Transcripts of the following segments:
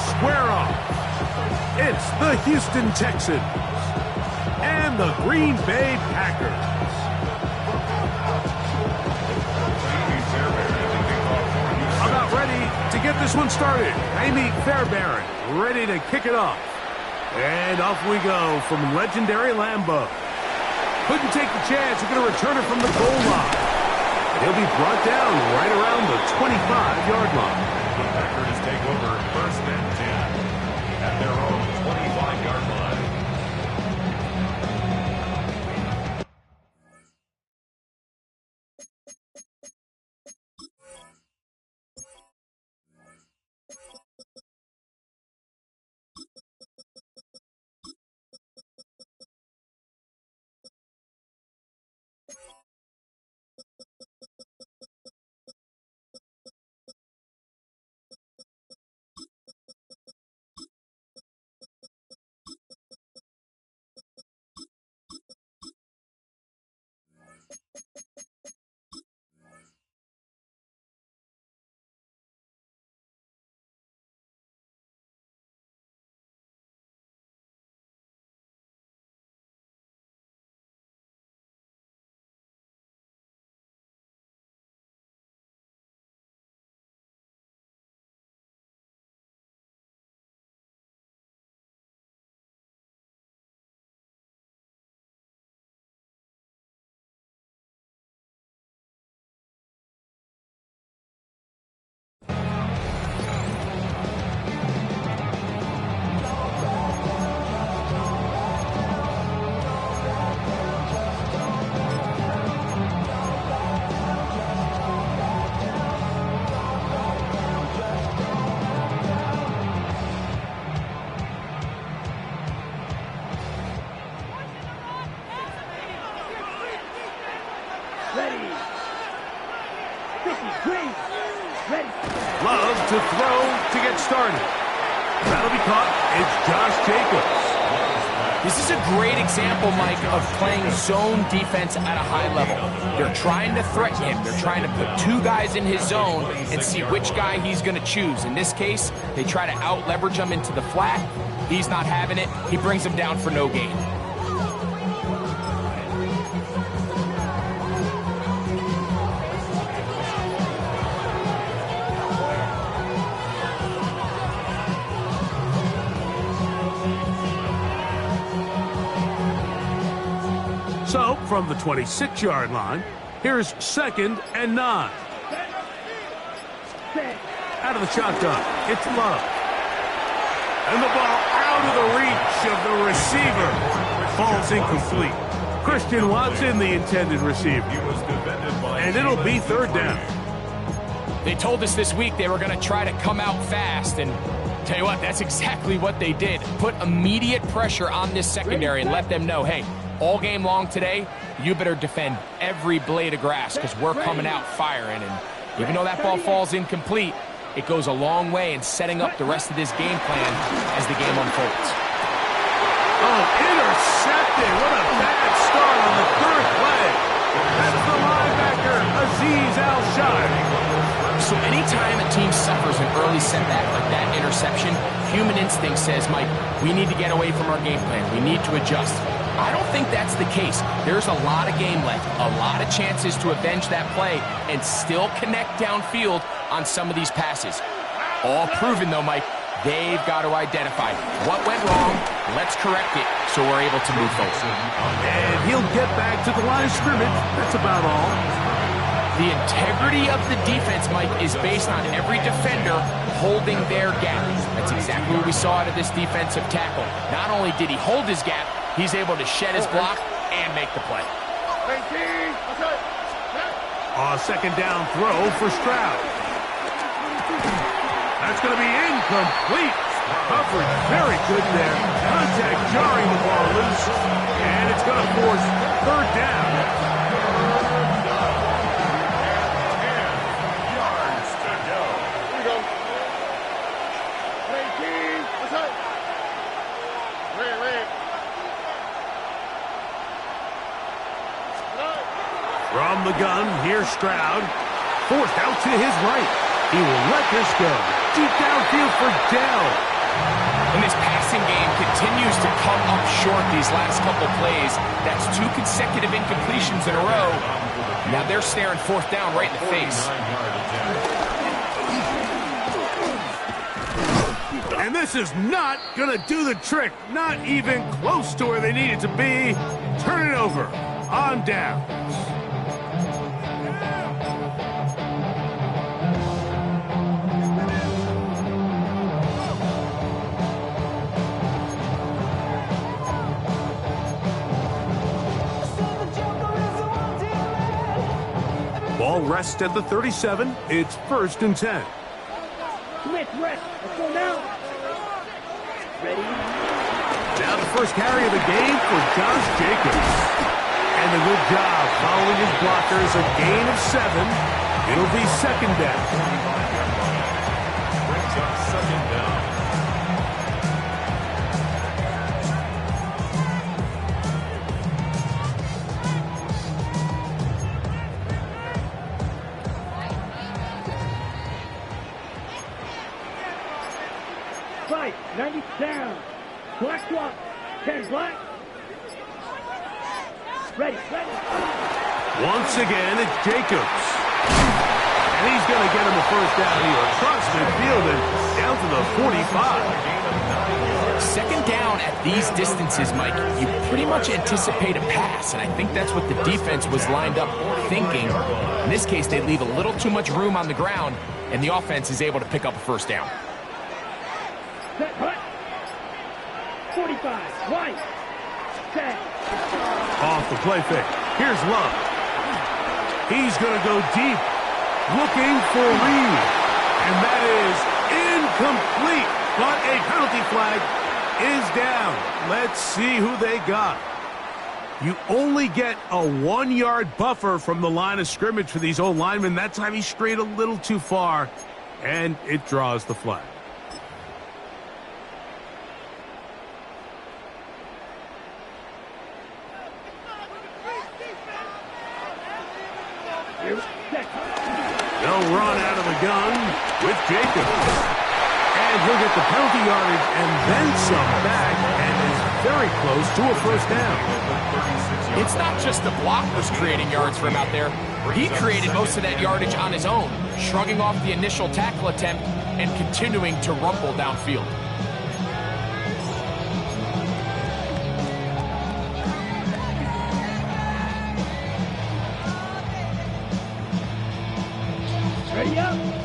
square off. It's the Houston Texans and the Green Bay Packers. About ready to get this one started. Amy Fairbairn ready to kick it off. And off we go from legendary Lambeau. Couldn't take the chance. He's going to return it from the goal line. He'll be brought down right around the 25-yard line. The Packers take over 1st and 10 at their own 25-yard line. Love to throw to get started. That'll be caught. It's Josh Jacobs. This is a great example, Mike, of playing zone defense at a high level. They're trying to threaten him. They're trying to put two guys in his zone and see which guy he's going to choose. In this case, they try to out-leverage him into the flat. He's not having it. He brings him down for no gain. So, from the 26-yard line, here's 2nd and 9. Out of the shotgun, it's Love. And the ball out of the reach of the receiver. Ball's incomplete. Christian Watson, the intended receiver. And it'll be 3rd down. They told us this week they were going to try to come out fast, and tell you what, that's exactly what they did. Put immediate pressure on this secondary and let them know, hey, all game long today, you better defend every blade of grass because we're coming out firing. And even though that ball falls incomplete, it goes a long way in setting up the rest of this game plan as the game unfolds. Oh, intercepted. What a bad start on the 3rd play. That's the linebacker, Azeez Al-Shai. So anytime a team suffers an early setback like that interception, human instinct says, Mike, we need to get away from our game plan. We need to adjust. I don't think that's the case. There's a lot of game left, a lot of chances to avenge that play and still connect downfield on some of these passes. All proven, though, Mike, they've got to identify what went wrong, let's correct it so we're able to move forward. And he'll get back to the line of scrimmage. That's about all. The integrity of the defense, Mike, is based on every defender holding their gap. That's exactly what we saw out of this defensive tackle. Not only did he hold his gap, he's able to shed his block and make the play. A 2nd down throw for Stroud. That's going to be incomplete. Coverage very good there. Contact jarring the ball loose. And it's going to force 3rd down. From the gun, here's Stroud. Forced out to his right. He will let this go. Deep downfield for Dell. And this passing game continues to come up short these last couple plays. That's 2 consecutive incompletions in a row. Now they're staring fourth down right in the face. And this is not going to do the trick. Not even close to where they needed to be. Turn it over on downs. Ball rests at the 37. It's 1st and 10. Rest. Let's go now. Ready? Now the first carry of the game for Josh Jacobs. And a good job following his blockers. A gain of 7. It'll be 2nd down. Brings up 2nd down. Right, 90 down. Black swap. 10 black. Ready. Once again, it's Jacobs. And he's going to get him a first down here across midfield and down to the 45. 2nd down at these distances, Mike, you pretty much anticipate a pass, and I think that's what the defense was lined up thinking. In this case, they leave a little too much room on the ground, and the offense is able to pick up a first down. Set, hut. 45. Right. Set. Off the play fake. Here's Love. He's going to go deep, looking for Reed. And that is incomplete. But a penalty flag is down. Let's see who they got. You only get a 1-yard buffer from the line of scrimmage for these old linemen. That time he strayed a little too far, and it draws the flag. They'll run out of the gun with Jacobs. And he'll get the penalty yardage and then some back and is very close to a first down. It's not just the blockers creating yards for him out there. He created most of that yardage on his own, shrugging off the initial tackle attempt and continuing to rumble downfield.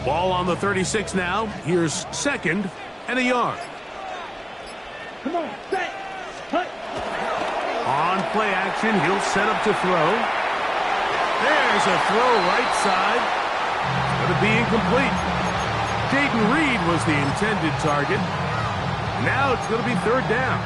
Ball on the 36 now. Here's 2nd and a yard. Come on, set. Hut. On play action, he'll set up to throw. There's a throw right side. It's going to be incomplete. Dayton Reed was the intended target. Now it's going to be 3rd down.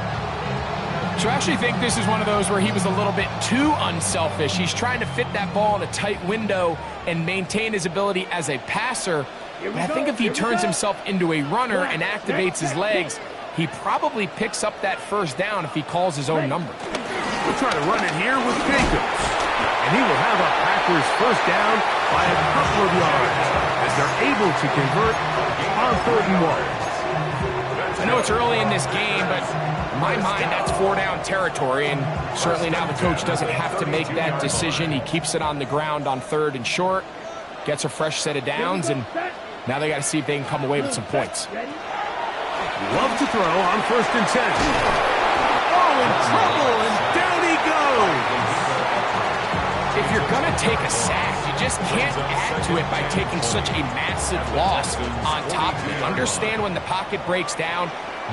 So I actually think this is one of those where he was a little bit too unselfish. He's trying to fit that ball in a tight window and maintain his ability as a passer. But I think if he turns himself into a runner and activates his legs, he probably picks up that first down if he calls his own number. We'll try to run it here with Jacobs. And he will have a Packers first down by a couple of yards as they're able to convert on 3rd and 1. I know it's early in this game, but in my mind, that's 4-down territory, and certainly now the coach doesn't have to make that decision. He keeps it on the ground on 3rd and short, gets a fresh set of downs, and now they got to see if they can come away with some points. Love to throw on 1st and 10. Oh, in trouble, and down he goes. If you're going to take a sack, you just can't add to it by taking such a massive loss on top of it. Understand when the pocket breaks down,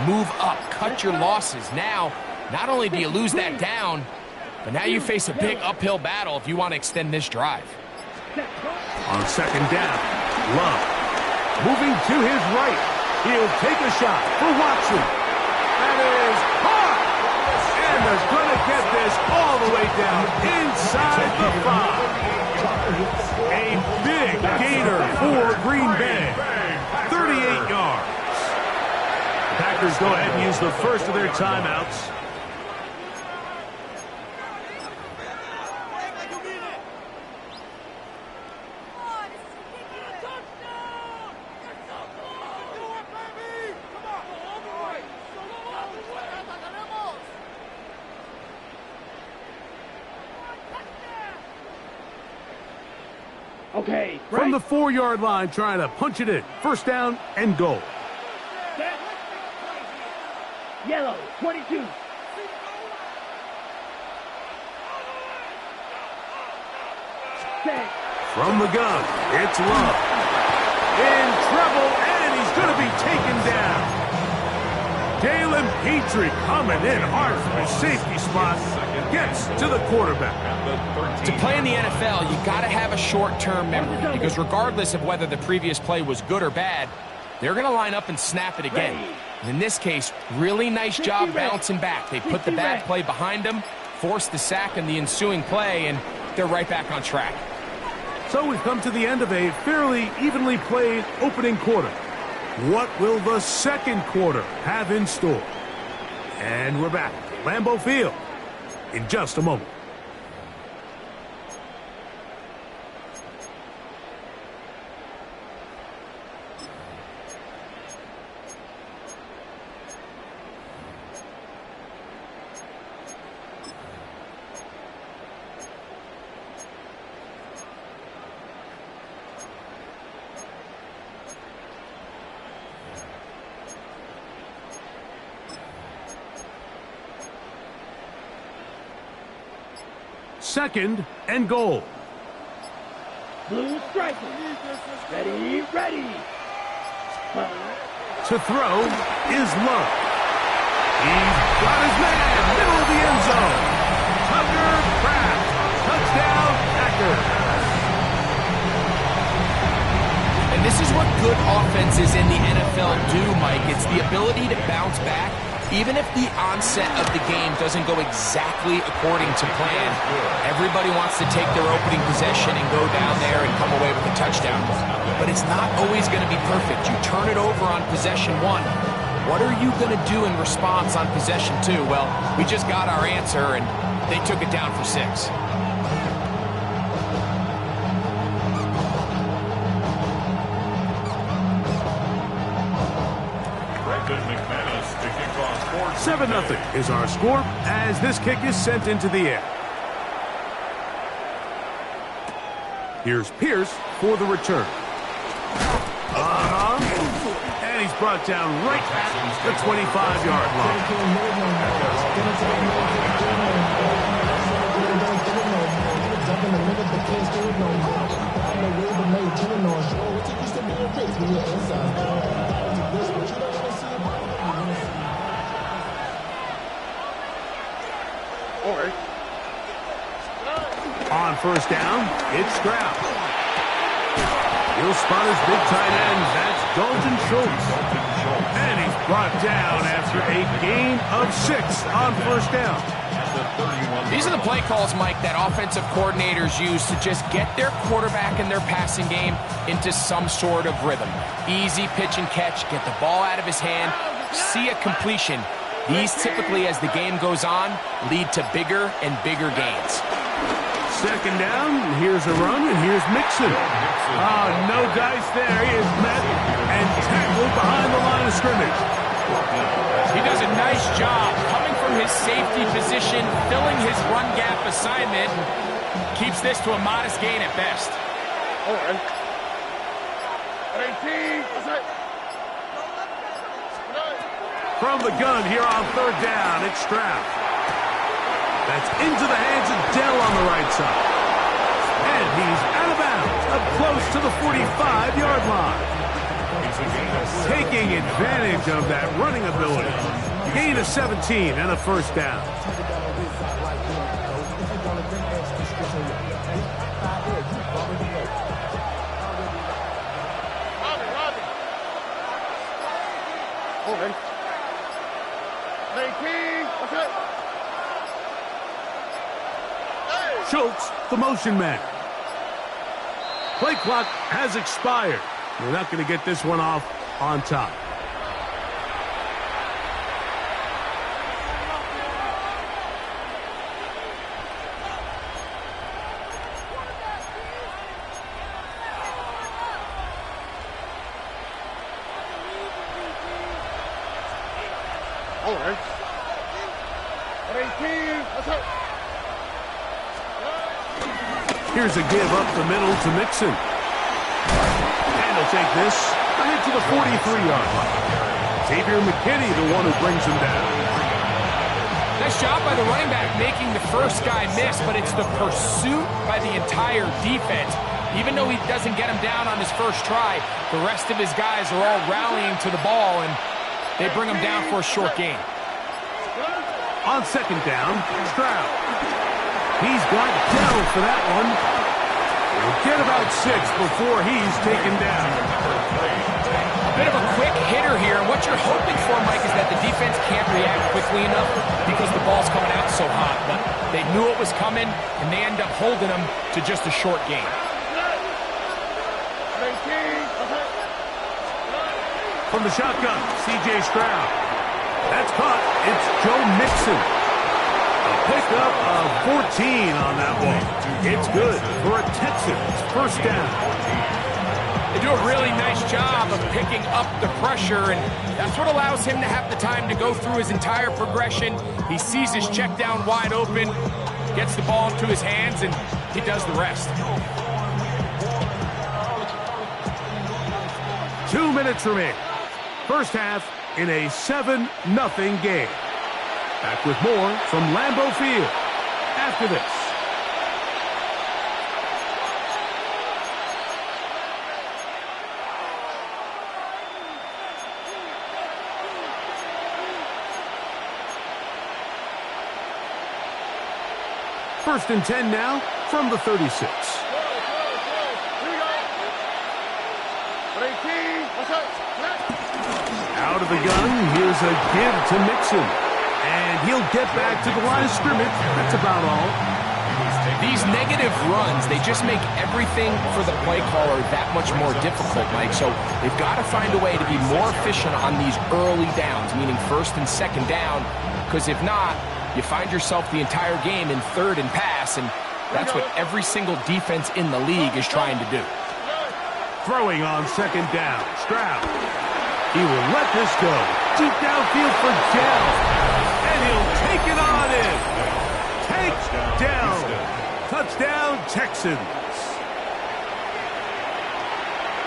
move up, cut your losses. Now, not only do you lose that down, but now you face a big uphill battle if you want to extend this drive. On 2nd down, Love moving to his right. He'll take a shot for Watson. That is hard. And they're going to get this all the way down inside the 5. A big gainer for Green Bay. 38 yards. The Packers go ahead and use the first of their timeouts. Okay, From break. the 4-yard line, trying to punch it in. First down and goal. Set. Yellow, 22. Set. From the gun, it's Love. In trouble, and he's going to be taken down. Jalen Petrie coming in hard from his safety spot. Gets to the quarterback. To play in the NFL, you got to have a short-term memory, because regardless of whether the previous play was good or bad, they're going to line up and snap it again. And in this case, really nice job bouncing back. They put the bad play behind them, forced the sack in the ensuing play, and they're right back on track. So we've come to the end of a fairly evenly played opening quarter. What will the second quarter have in store? And we're back at Lambeau Field in just a moment. Second and goal. Blue striker. Ready, ready. To throw is Love. He's got his man, middle of the end zone. Tucker Kraft, touchdown Packers. And this is what good offenses in the NFL do, Mike. It's the ability to bounce back, even if the onset of the game doesn't go exactly according to plan. Everybody wants to take their opening possession and go down there and come away with a touchdown. But it's not always going to be perfect. You turn it over on possession 1. What are you going to do in response on possession 2? Well, we just got our answer, and they took it down for 6. To kick off 7-0 is our score as this kick is sent into the air. Here's Pierce for the return. And he's brought down right at the 25-yard On first down, it's Stroud. He'll spot his big tight end. That's Dalton Schultz. And he's brought down after a gain of 6 on first down. These are the play calls, Mike, that offensive coordinators use to just get their quarterback and their passing game into some sort of rhythm. Easy pitch and catch, get the ball out of his hand, see a completion. These typically, as the game goes on, lead to bigger and bigger gains. Second down, here's a run, and here's Mixon. Oh, no dice there. He is met and tackled behind the line of scrimmage. He does a nice job coming from his safety position, filling his run gap assignment, and keeps this to a modest gain at best. From the gun here on third down, it's Stroud. That's into the hands of Dell on the right side. And he's out of bounds, up close to the 45-yard line. Taking advantage of that running ability. Gain of 17 and a first down. Schultz, the motion man. Play clock has expired. We're not going to get this one off on top. Here's a give up the middle to Mixon. And he'll take this ahead to the 43-yard line. Xavier McKinney, the one who brings him down. Nice job by the running back making the first guy miss, but it's the pursuit by the entire defense. Even though he doesn't get him down on his first try, the rest of his guys are all rallying to the ball, and they bring him down for a short gain. On second down, Stroud. He's got Dell for that one. He'll get about 6 before he's taken down. A bit of a quick hitter here, and what you're hoping for, Mike, is that the defense can't react quickly enough because the ball's coming out so hot. But they knew it was coming, and they end up holding him to just a short gain. From the shotgun, C.J. Stroud. That's caught. It's Joe Mixon. A pickup of 14 on that one. It's good for a Texans first down. They do a really nice job of picking up the pressure, and that's what allows him to have the time to go through his entire progression. He sees his check down wide open, gets the ball into his hands, and he does the rest. 2 minutes remaining. First half in a 7-0 game. Back with more from Lambeau Field after this. First and 10 now from the 36. Out of the gun, here's a give to Mixon. And he'll get back to the line of scrimmage. That's about all. These negative runs, they just make everything for the play caller that much more difficult, Mike. So they've got to find a way to be more efficient on these early downs, meaning first and second down. Because if not, you find yourself the entire game in third and pass, and that's what every single defense in the league is trying to do. Throwing on second down, Stroud. He will let this go. Deep downfield for Dell. And he'll take it on in. Takedown. Touchdown, Texans.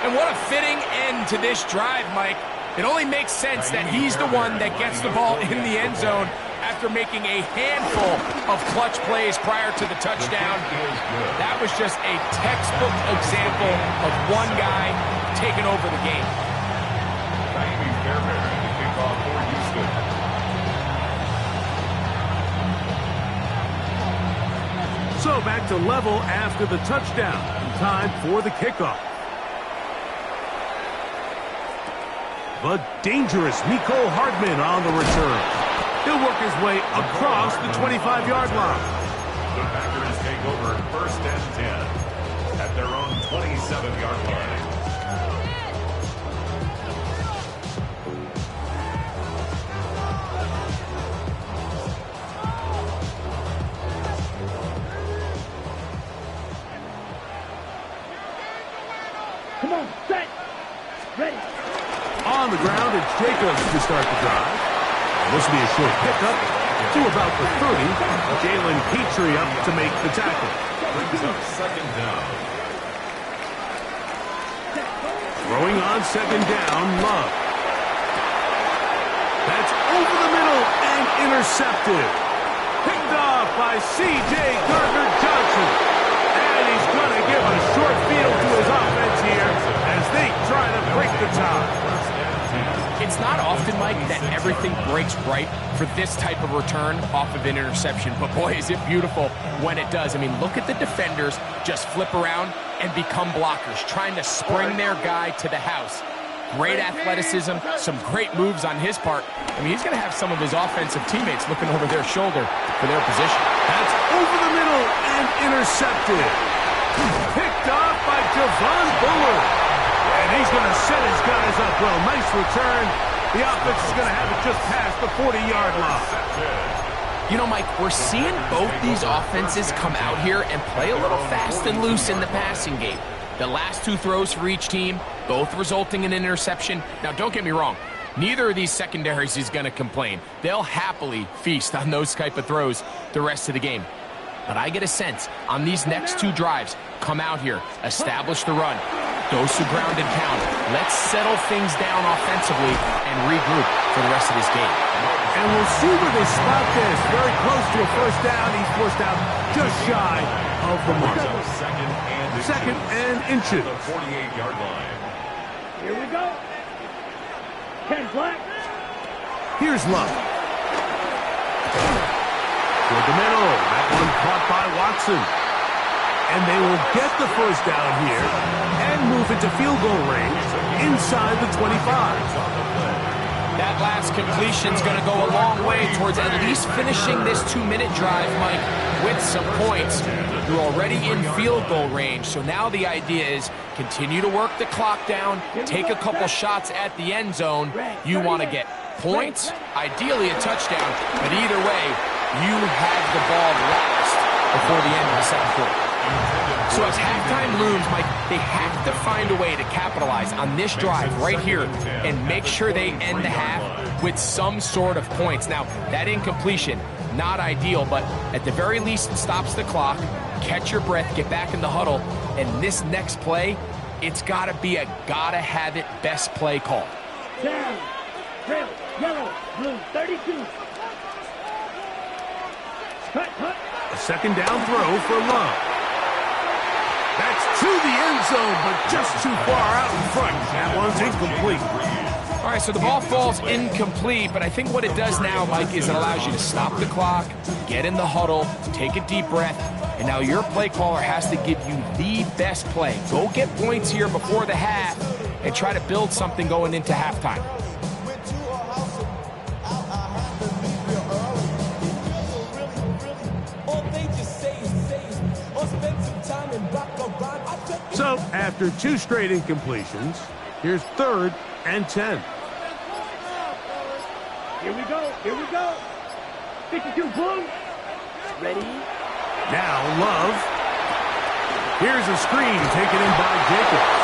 And what a fitting end to this drive, Mike. It only makes sense that he's the one that gets the ball in the end zone after making a handful of clutch plays prior to the touchdown. That was just a textbook example of one guy taking over the game. So back to level after the touchdown. Time for the kickoff. The dangerous Mecole Hardman on the return. He'll work his way across the 25-yard line. The Packers take over first and 10 at their own 27-yard line. Come on, set. Ready. On the ground, it's Jacobs to start the drive. This will be a short pickup to about the 30. Jalen Petrie up to make the tackle. Brings up second down. Throwing on second down, Love. That's over the middle and intercepted. Picked off by C.J. Gardner-Johnson. And he's going to give a short field to his offense here as they try to break the tie. It's not often, Mike, that everything breaks right for this type of return off of an interception. But boy, is it beautiful when it does. I mean, look at the defenders just flip around and become blockers, trying to spring their guy to the house. Great athleticism, some great moves on his part. I mean, he's going to have some of his offensive teammates looking over their shoulder for their position. That's over the middle and intercepted. Picked off by Javon Bullard. And he's going to set his guys up well. Nice return. The offense is going to have it just past the 40-yard line. You know, Mike, we're seeing both these offenses come out here and play a little fast and loose in the passing game. The last two throws for each team, both resulting in an interception. Now, don't get me wrong. Neither of these secondaries is going to complain. They'll happily feast on those type of throws the rest of the game. But I get a sense on these next two drives, come out here, establish the run, goes to ground and pound. Let's settle things down offensively and regroup for the rest of this game. And we'll see where they spot this. Very close to a first down. He's forced out just shy of the mark. Second and inches. The 48-yard line. Here we go. 10 black. Here's Love. Toward the middle. That one caught by Watson. And they will get the first down here and move into field goal range inside the 25. That last completion's going to go a long way towards at least finishing this 2-minute drive, Mike, with some points. You're already in field goal range, so now the idea is continue to work the clock down, take a couple shots at the end zone. You want to get points, ideally a touchdown, but either way, you have the ball last before the end of the second quarter. So as halftime looms, Mike, they have to find a way to capitalize on this drive right here and make sure they end the half with some sort of points. Now, that incompletion, not ideal, but at the very least, it stops the clock. Catch your breath, get back in the huddle, and this next play, it's got to be a gotta-have-it best play call. Down. Red, yellow, blue, 32. Cut. A second down throw for Love. That's to the end zone, but just too far out in front. That one's incomplete. All right, so the ball falls incomplete, but I think what it does now, Mike, is it allows you to stop the clock, get in the huddle, take a deep breath, and now your play caller has to give you the best play. Go get points here before the half and try to build something going into halftime. So, after two straight incompletions, here's 3rd and 10. Here we go. 52 blue. Ready. Now Love. Here's a screen taken in by Jacobs.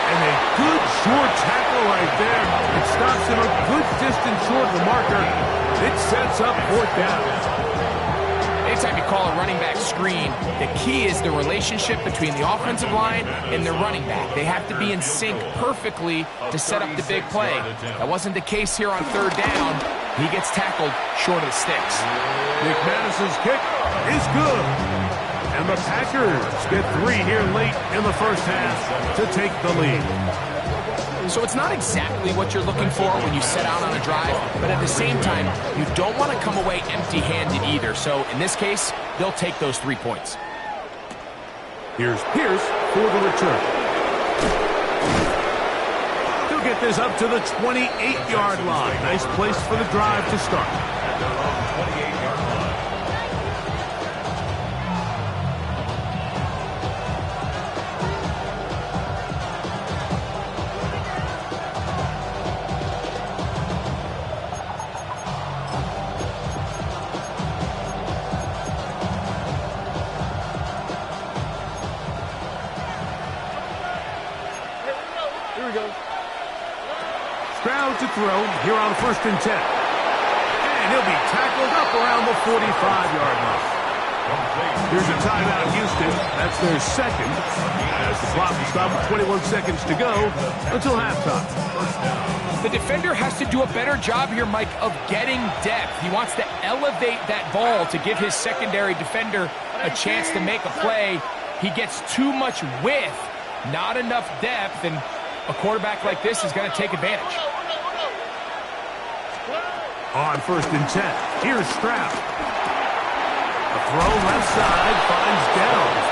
And a good short tackle right there. It stops him a good distance short of the marker. It sets up 4th down. Anytime you call a running back screen, the key is the relationship between the offensive line and the running back. They have to be in sync perfectly to set up the big play. That wasn't the case here on 3rd down. He gets tackled short of the sticks. McManus's kick is good. And the Packers get 3 here late in the first half to take the lead. So it's not exactly what you're looking for when you set out on a drive, but at the same time, you don't want to come away empty-handed either. So in this case, they'll take those 3 points. Here's Pierce for the return. He'll get this up to the 28-yard line. Nice place for the drive to start. At their own 28-yard line. Stroud to throw here on 1st and 10. And he'll be tackled up around the 45-yard line. Here's a timeout, Houston. That's their second. As the clock will stop with 21 seconds to go until halftime. The defender has to do a better job here, Mike, of getting depth. He wants to elevate that ball to give his secondary defender a chance to make a play. He gets too much width, not enough depth, and a quarterback like this is going to take advantage. On 1st and 10, here's Stroud. A throw left side finds Downs.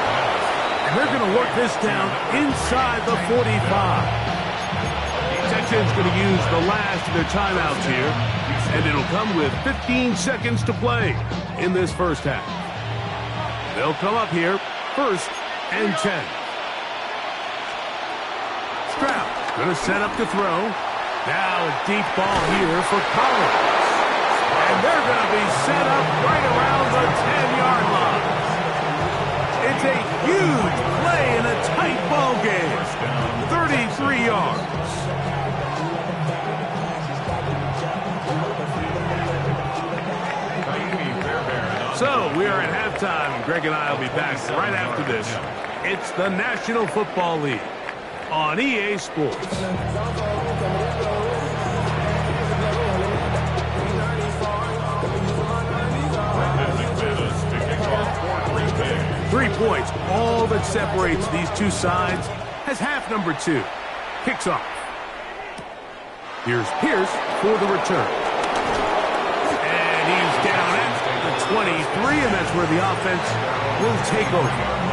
And they're going to work this down inside the 45. Texans going to use the last of their timeouts here. And it'll come with 15 seconds to play in this first half. They'll come up here, 1st and 10. Stroud going to set up to throw. Now a deep ball here for Collins. And they're going to be set up right around the 10-yard line. It's a huge play in a tight ball game. 33 yards. So we are at halftime. Greg and I will be back right after this. It's the National Football League on EA Sports. 3 points, all that separates these two sides, as half number 2 kicks off. Here's Pierce for the return. And he's down at the 23, and that's where the offense will take over.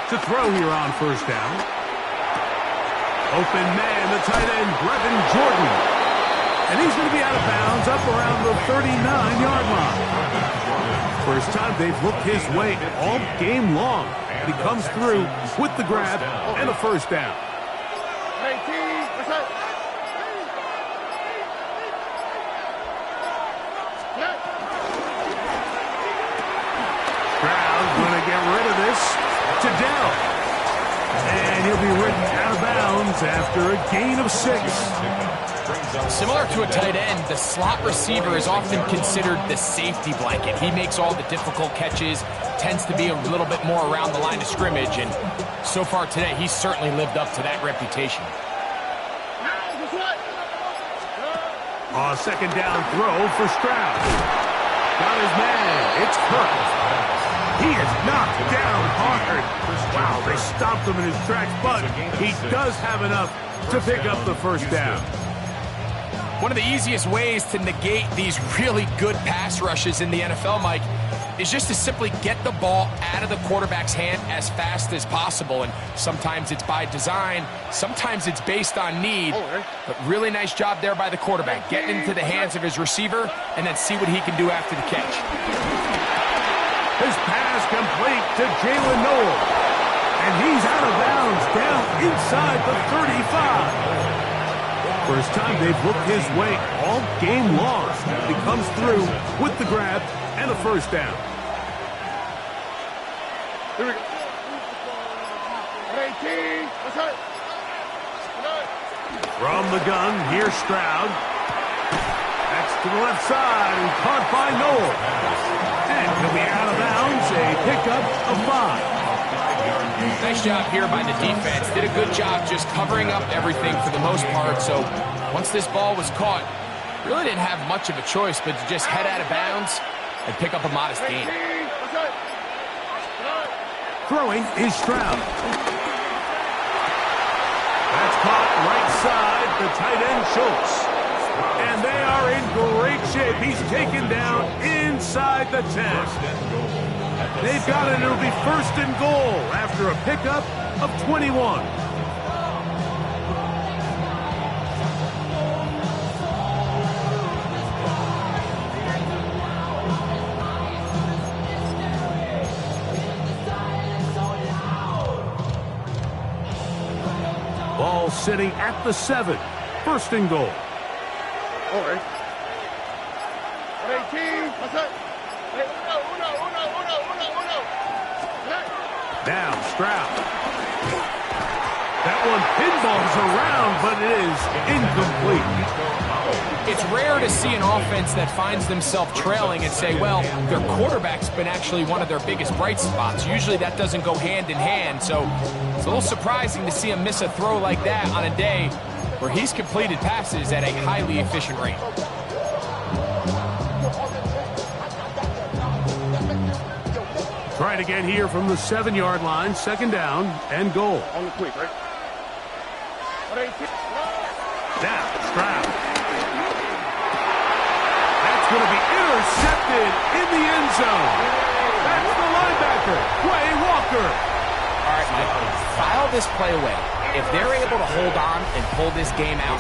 To throw here on first down. Open man, the tight end, Brevin Jordan. And he's going to be out of bounds up around the 39-yard line. First time they've looked his way all game long. He comes through with the grab and a first down. Stroud's going to get rid of this. To Dell. And he'll be written out of bounds after a gain of 6. Similar to a tight end, the slot receiver is often considered the safety blanket. He makes all the difficult catches, tends to be a little bit more around the line of scrimmage, and so far today, he's certainly lived up to that reputation. A second down throw for Stroud. Got his man. It's Kirk. He is knocked down hard. Wow, they stopped him in his tracks, but he does have enough to pick up the first down. One of the easiest ways to negate these really good pass rushes in the NFL, Mike, is just to simply get the ball out of the quarterback's hand as fast as possible. And sometimes it's by design, sometimes it's based on need. But really nice job there by the quarterback, getting into the hands of his receiver and then see what he can do after the catch. His pass complete to Jalen Noel. And he's out of bounds down inside the 35. First time they've looked his way all game long. He comes through with the grab and a first down. Here we go. 18. What's up? From the gun, here's Stroud. That's to the left side and caught by Noel. And he'll be out of bounds, a pickup of 5. Nice job here by the defense. Did a good job just covering up everything for the most part. So once this ball was caught, really didn't have much of a choice but to just head out of bounds and pick up a modest gain. Throwing is Stroud. That's caught right side, the tight end Schultz. And they are in great shape. He's taken down inside the 10. They've got it. It'll be first and goal after a pickup of 21. Ball sitting at the 7. First and goal. All right. 18. What's up? Now Stroud. That one pinballs around, but it is incomplete. It's rare to see an offense that finds themselves trailing and say, well, their quarterback's been actually one of their biggest bright spots. Usually that doesn't go hand in hand, so it's a little surprising to see him miss a throw like that on a day where he's completed passes at a highly efficient rate. Trying again here from the 7-yard line, second down and goal. On the quick, right? Now, Stroud. That's going to be intercepted in the end zone. That's the linebacker, Quay Walker. All right, Mike, file this play away. If they're able to hold on and pull this game out,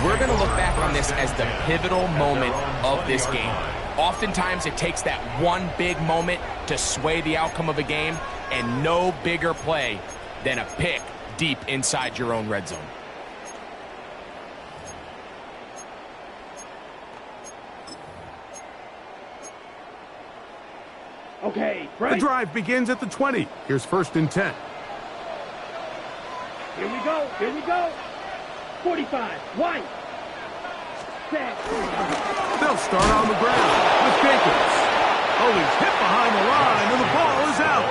we're going to look back on this as the pivotal moment of this game. Oftentimes, it takes that one big moment to sway the outcome of a game, and no bigger play than a pick deep inside your own red zone. The drive begins at the 20. Here's 1st and 10. Here we go. Here we go. 45. White. Set. They'll start on the ground with Jacobs. Oh, he's hit behind the line, and the ball is out.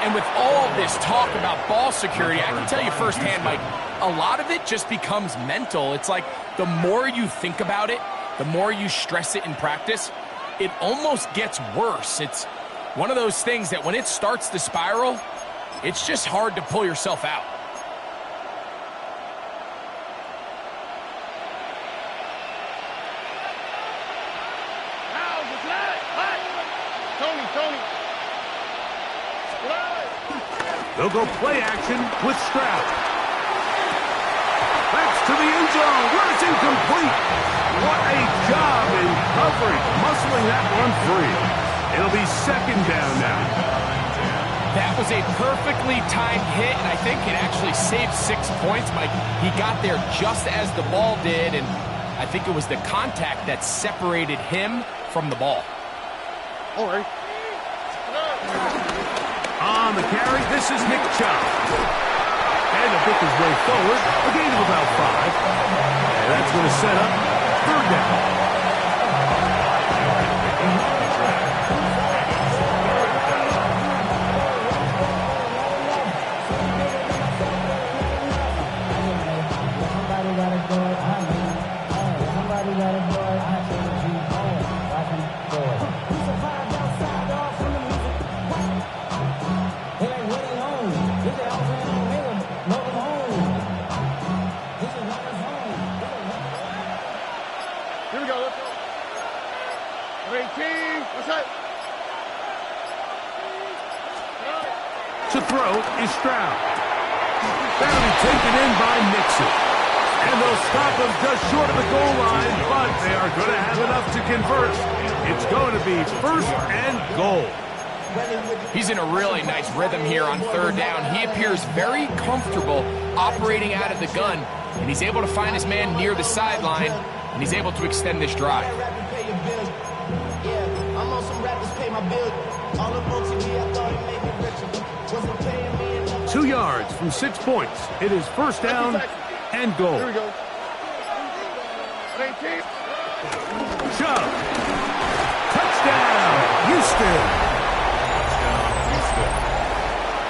And with all this talk about ball security, I can tell you firsthand, Mike, a lot of it just becomes mental. It's like the more you think about it, the more you stress it in practice, it almost gets worse. It's one of those things that when it starts to spiral, it's just hard to pull yourself out. They'll go play action with Stroud. That's to the end zone where it's incomplete. What a job in covering, muscling that one free. It'll be 2nd down now. That was a perfectly timed hit, and I think it actually saved 6 points, Mike. He got there just as the ball did, and I think it was the contact that separated him from the ball. All right. On the carry, this is Nick Chubb. And to pick his way forward, a gain of about 5. And that's going to set up 3rd down. Here we go. Let's go. 18. What's that? To throw is Stroud. That'll be taken in by Nixon. And they'll stop him just short of the goal line, but they are going to have enough to convert. It's going to be 1st and goal. He's in a really nice rhythm here on 3rd down. He appears very comfortable operating out of the gun, and he's able to find his man near the sideline, and he's able to extend this drive. 2 yards from 6 points. It is 1st down and goal. Here we go. 18. Chubb. Touchdown, Houston.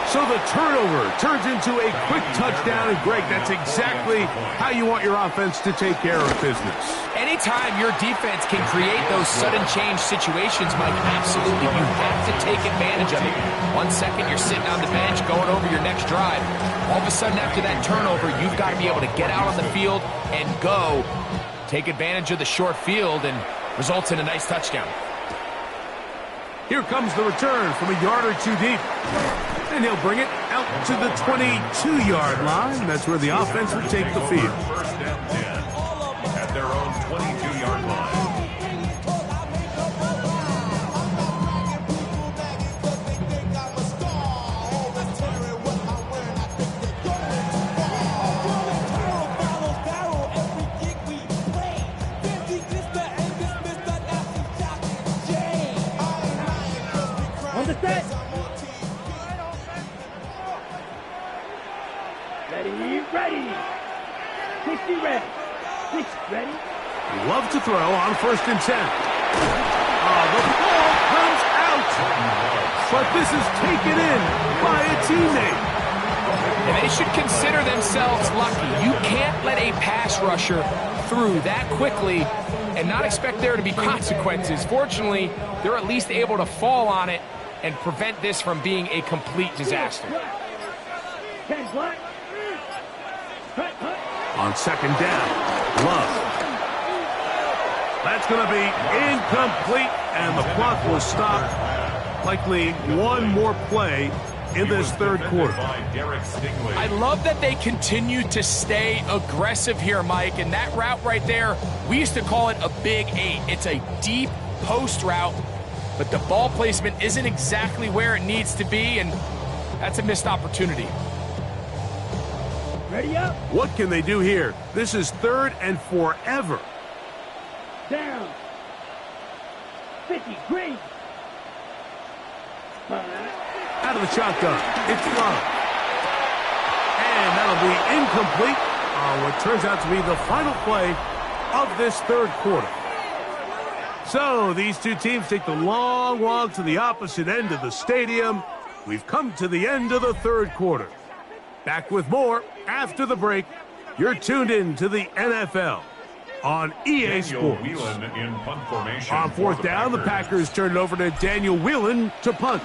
So the turnover turns into a quick touchdown, and Greg, that's exactly how you want your offense to take care of business. Anytime your defense can create those sudden change situations, Mike, absolutely, you have to take advantage of it. 1 second, you're sitting on the bench going over your next drive. All of a sudden, after that turnover, you've got to be able to get out on the field and go. Take advantage of the short field and results in a nice touchdown. Here comes the return from a yard or 2 deep. And he'll bring it out to the 22-yard line. That's where the offense will take the field. 1st and 10 at their own 22-yard line. On the set. Ready. 60 ready. 6 ready. Love to throw on 1st and 10. The ball comes out. But this is taken in by a teammate. And they should consider themselves lucky. You can't let a pass rusher through that quickly and not expect there to be consequences. Fortunately, they're at least able to fall on it and prevent this from being a complete disaster. 10 black. On 2nd down, Love. That's going to be incomplete, and the clock will stop. Likely one more play in this 3rd quarter. I love that they continue to stay aggressive here, Mike, and that route right there, we used to call it a big 8. It's a deep post route, but the ball placement isn't exactly where it needs to be, and that's a missed opportunity. Ready up. What can they do here? This is 3rd and forever. Down. 50, green. Out of the shotgun, it's Love. And that'll be incomplete on what turns out to be the final play of this third quarter. So these two teams take the long walk to the opposite end of the stadium. We've come to the end of the third quarter. Back with more after the break. You're tuned in to the NFL on EA Sports. In punt formation on fourth down, the Packers turn it over to Daniel Whelan to punt.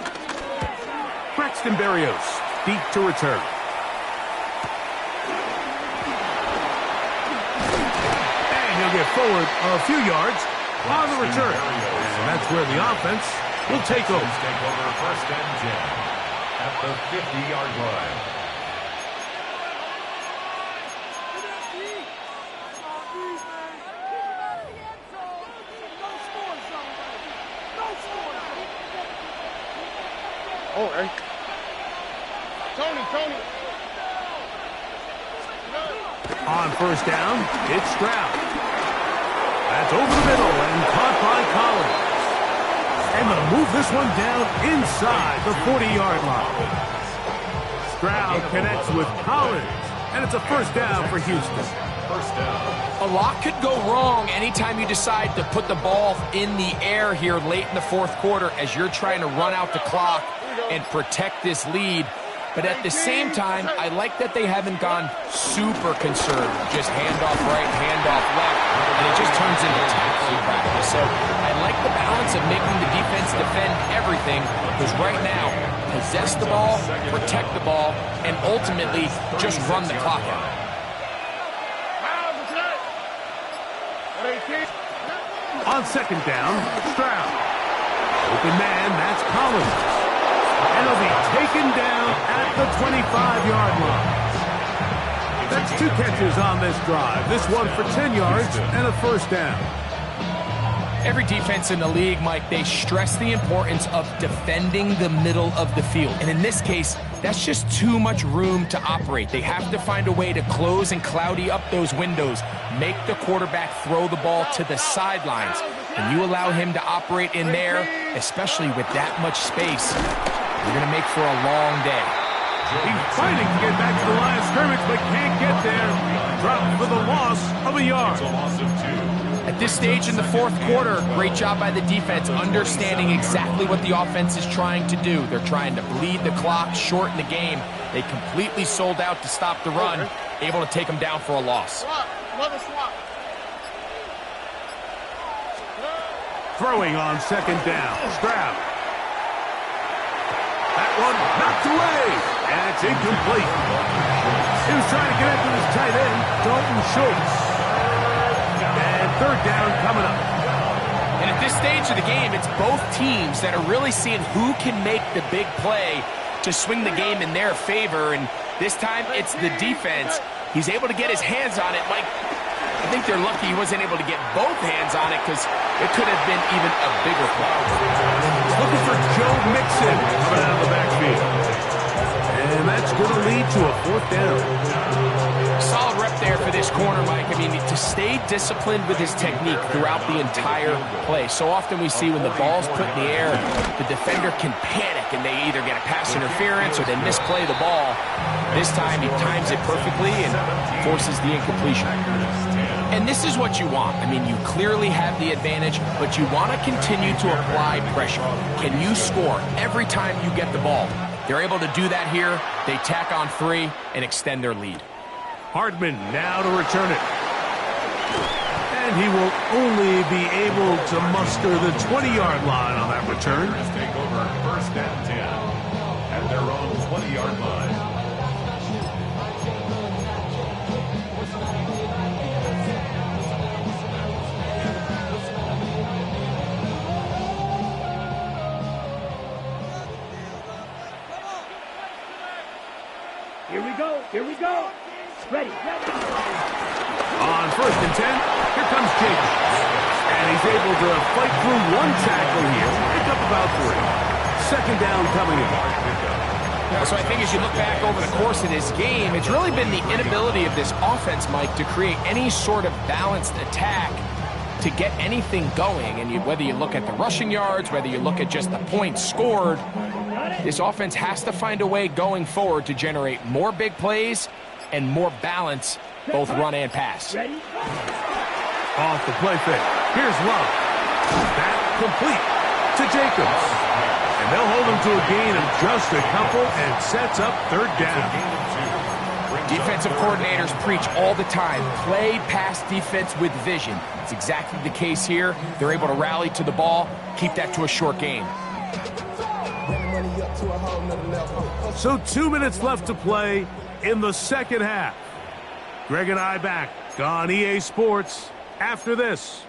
Braxton Berrios deep to return. And he'll get forward a few yards on the return. And that's where the offense will take over. First and 10 at the 50-yard line. All right. Tony. On first down, it's Stroud. That's over the middle and caught by Collins. And they'll move this one down inside the 40-yard line. Stroud connects with Collins, and it's a first down for Houston. First down. A lot could go wrong anytime you decide to put the ball in the air here late in the fourth quarter as you're trying to run out the clock and protect this lead. But at the same time, I like that they haven't gone super conservative. Just handoff right, handoff left, and it just turns into tackling practice. So I like the balance of making the defense defend everything, because right now, possess the ball, protect the ball, and ultimately just run the clock out. On second down, Stroud. Open man, that's Collins. And he'll be taken down at the 25-yard line. That's 2 catches on this drive. This one for 10 yards and a first down. Every defense in the league, Mike, they stress the importance of defending the middle of the field. And in this case, that's just too much room to operate. They have to find a way to close and cloudy up those windows, make the quarterback throw the ball to the sidelines. And you allow him to operate in there, especially with that much space, you're going to make for a long day. He's fighting to get back to the line of scrimmage, but can't get there. Dropped for the loss of a yard. It's a loss of 2. At this stage in the fourth quarter, great job by the defense, understanding exactly what the offense is trying to do. They're trying to bleed the clock, shorten the game. They completely sold out to stop the run, able to take them down for a loss. Throwing on second down, Stroud. That one knocked away, and it's incomplete. He was trying to connect with his tight end, Dalton Schultz. And third down coming up. And at this stage of the game, it's both teams that are really seeing who can make the big play to swing the game in their favor. And this time, it's the defense. He's able to get his hands on it. Mike, I think they're lucky he wasn't able to get both hands on it, because it could have been even a bigger play. Looking for Joe Mixon coming out of the backfield. And that's going to lead to a fourth down. Solid rep there for this corner, Mike. I mean, to stay disciplined with his technique throughout the entire play. So often we see when the ball's put in the air, the defender can panic and they either get a pass interference or they misplay the ball. This time he times it perfectly and forces the incompletion. And this is what you want. I mean, you clearly have the advantage, but you want to continue to apply pressure. Can you score every time you get the ball? They're able to do that here. They tack on 3 and extend their lead. Hardman now to return it. And he will only be able to muster the 20-yard line on that return. Take over first and 10 at their own 20-yard line. Here we go. Ready. On first and 10, here comes Jake. And he's able to fight through one tackle here, pick up about 3. Second down coming in. So I think as you look back over the course of this game, it's really been the inability of this offense, Mike, to create any sort of balanced attack to get anything going. And whether you look at the rushing yards, whether you look at just the points scored, This offense has to find a way going forward to generate more big plays and more balance, both run and pass. Ready? Off the play fake. Here's Love. That complete to Jacobs. And they'll hold him to a gain of just a couple and sets up third down. Defensive coordinators preach all the time, play pass defense with vision. It's exactly the case here. They're able to rally to the ball, keep that to a short game. So 2 minutes left to play in the second half. Greg and I back on EA Sports after this.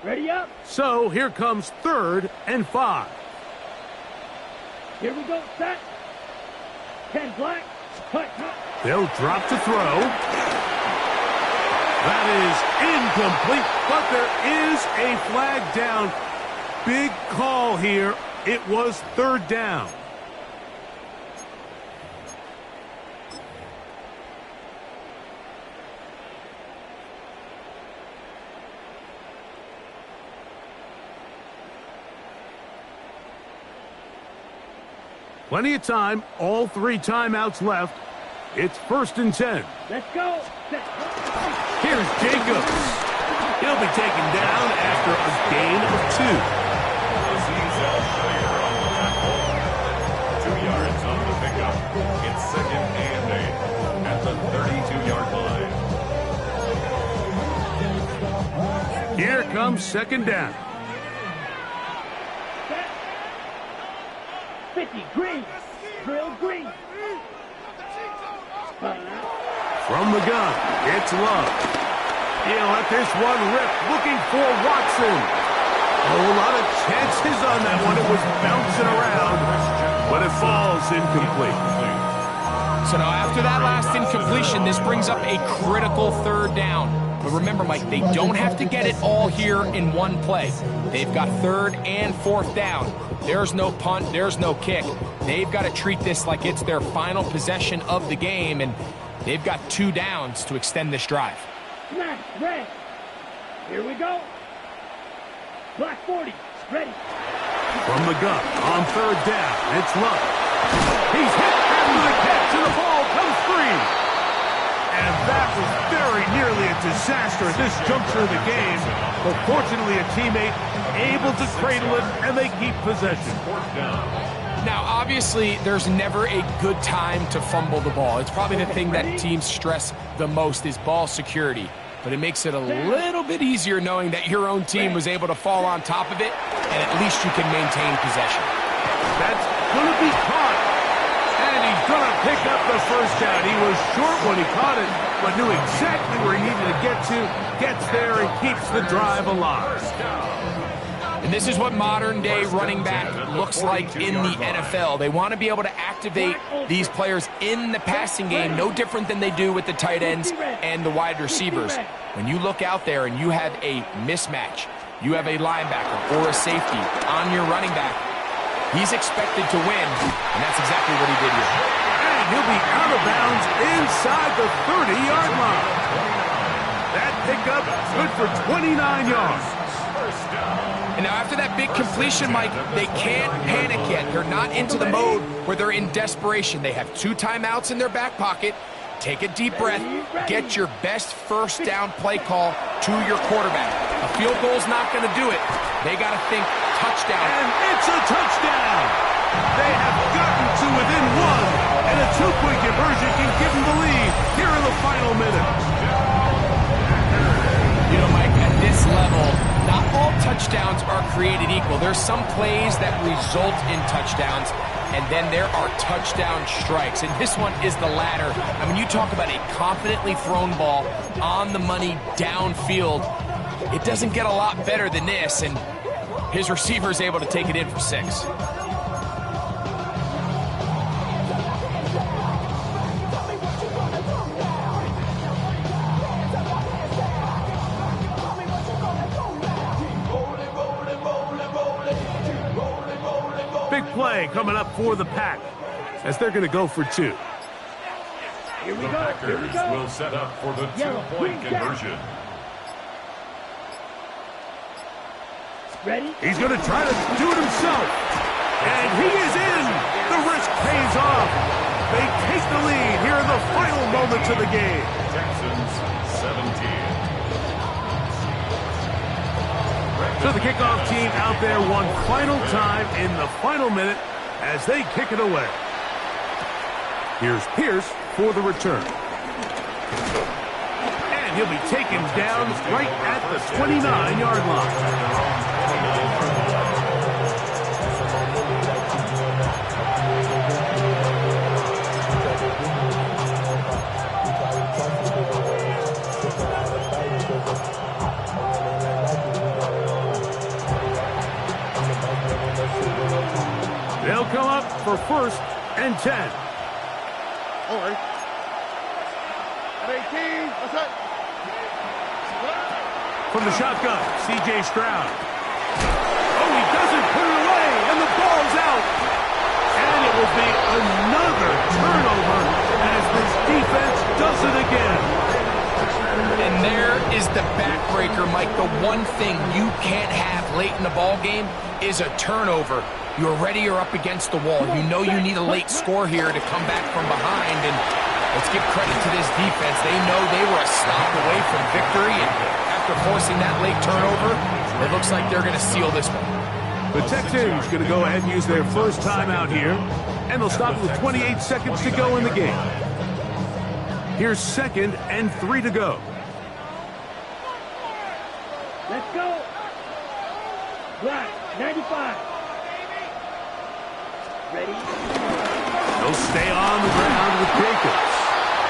Ready up. So here comes 3rd and 5. Here we go. Set. 10 black. Cut. They'll drop to throw. That is incomplete, but there is a flag down. Big call here. It was 3rd down. Plenty of time, all 3 timeouts left. It's 1st and 10. Let's go. Here's Jacobs. He'll be taken down after a gain of 2. 2 yards on the pickup. It's 2nd and 8 at the 32-yard line. Here comes 2nd down. 50, green. Drill green. From the gun, it's Love. He'll let this one rip, looking for Watson. A lot of chances on that one. It was bouncing around, but it falls incomplete. So now after that last incompletion, this brings up a critical 3rd down. But remember, Mike, they don't have to get it all here in one play. They've got 3rd and 4th down. There's no punt, there's no kick. They've got to treat this like it's their final possession of the game, and they've got 2 downs to extend this drive. Smash, red. Here we go. Black 40, ready. From the gun, on 3rd down, it's Love. He's hit after the catch, and the ball comes free. And that was very nearly a disaster at this juncture of the game. But fortunately, a teammate able to cradle it, and they keep possession. Now, obviously, there's never a good time to fumble the ball. It's probably the thing that teams stress the most is ball security. But it makes it a little bit easier knowing that your own team was able to fall on top of it, and at least you can maintain possession. That's going to be caught. And he's going to pick up the 1st down. He was short when he caught it, but knew exactly where he needed to get to. Gets there and keeps the drive alive. And this is what modern-day running back looks like in the NFL. They want to be able to activate these players in the passing game, no different than they do with the tight ends and the wide receivers. When you look out there and you have a mismatch, you have a linebacker or a safety on your running back, he's expected to win, and that's exactly what he did here. And he'll be out of bounds inside the 30-yard line. That pickup good for 29 yards. And now after that big completion, Mike, they can't panic yet. They're not into the mode where they're in desperation. They have 2 timeouts in their back pocket. Take a deep breath. Get your best 1st down play call to your quarterback. A field goal's not going to do it. They got to think touchdown. And it's a touchdown. They have gotten to within 1, and a 2-point conversion can give them the lead here in the final minute. You know, Mike, at this level, not all touchdowns are created equal. There's some plays that result in touchdowns, and then there are touchdown strikes. And this one is the latter. I mean, you talk about a confidently thrown ball on the money downfield. It doesn't get a lot better than this, and his receiver is able to take it in for 6. Big play coming up for the Pack as they're going to go for 2. Here we The go. Here we Packers go. will set up for the Yellow, 2-point green, conversion. Ready? He's going to try to do it himself. And he is in. The risk pays off. They take the lead here in the final moments of the game. Texans 17. So the kickoff team out there one final time in the final minute as they kick it away. Here's Pierce for the return. And he'll be taken down right at the 29-yard line. They'll come up for 1st and 10. All right. At 18. What's that? From the shotgun, C.J. Stroud. Oh, he doesn't put it away, and the ball's out. And it will be another turnover as this defense does it again. And there is the backbreaker, Mike. The one thing you can't have late in the ball game is a turnover. You're ready, you're up against the wall. You know you need a late score here to come back from behind. And let's give credit to this defense. They know they were a stop away from victory. And after forcing that late turnover, it looks like they're going to seal this one. The Texans going to go ahead and use their first timeout here. And they'll stop with 28 seconds to go in the game. Here's 2nd and 3 to go. Let's go. Black, 95. Ready? They'll stay on the ground with Jacobs.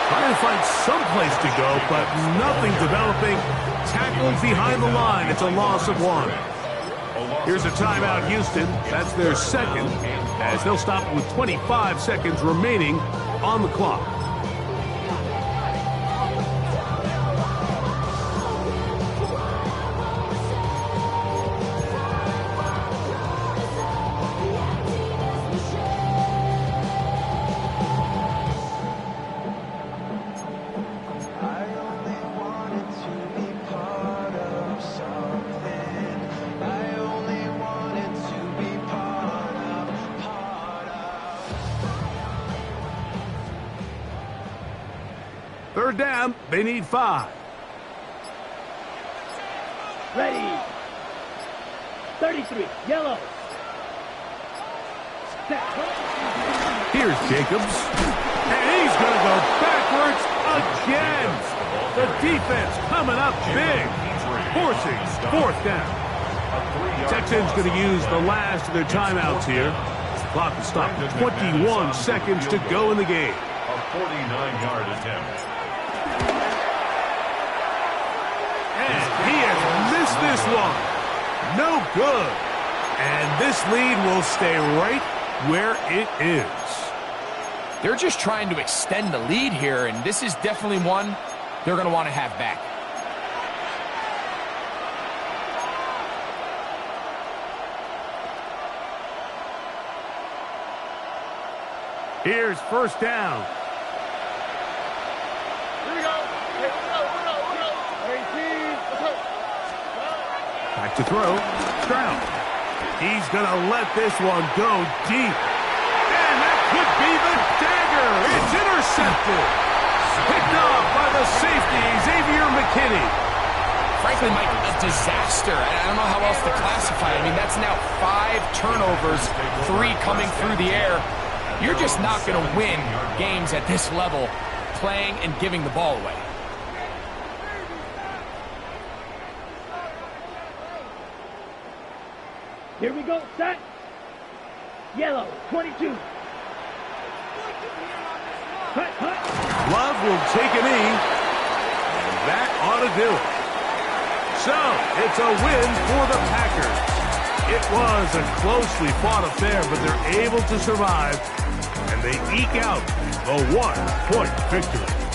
Trying to find some place to go, but nothing developing. Tackled behind the line. It's a loss of 1. Here's a timeout, Houston. That's their 2nd, as they'll stop with 25 seconds remaining on the clock. Third down, they need 5. Ready. 33. Yellow. Here's Jacobs. And he's going to go backwards again. The defense coming up big. Forcing 4th down. Texans going to use the last of their timeouts here. The clock will stop with 21 seconds to go in the game. A 49-yard attempt. And he has missed this one. No good. And this lead will stay right where it is. They're just trying to extend the lead here, and this is definitely one they're going to want to have back. Here's 1st down. Here we go. Here we go. 18. Let's go. Back to throw. Stroud. He's going to let this one go deep. And that could be the dagger. It's intercepted. Picked off by the safety, Xavier McKinney. Frankly, Mike, a disaster. I don't know how else to classify it. I mean, that's now 5 turnovers, 3 coming through the air. You're just not going to win games at this level playing and giving the ball away. Here we go. Set. Yellow. 22. Cut, cut. Love will take a knee. And that ought to do it. So, it's a win for the Packers. It was a closely fought affair, but they're able to survive, and they eke out a 1-point victory.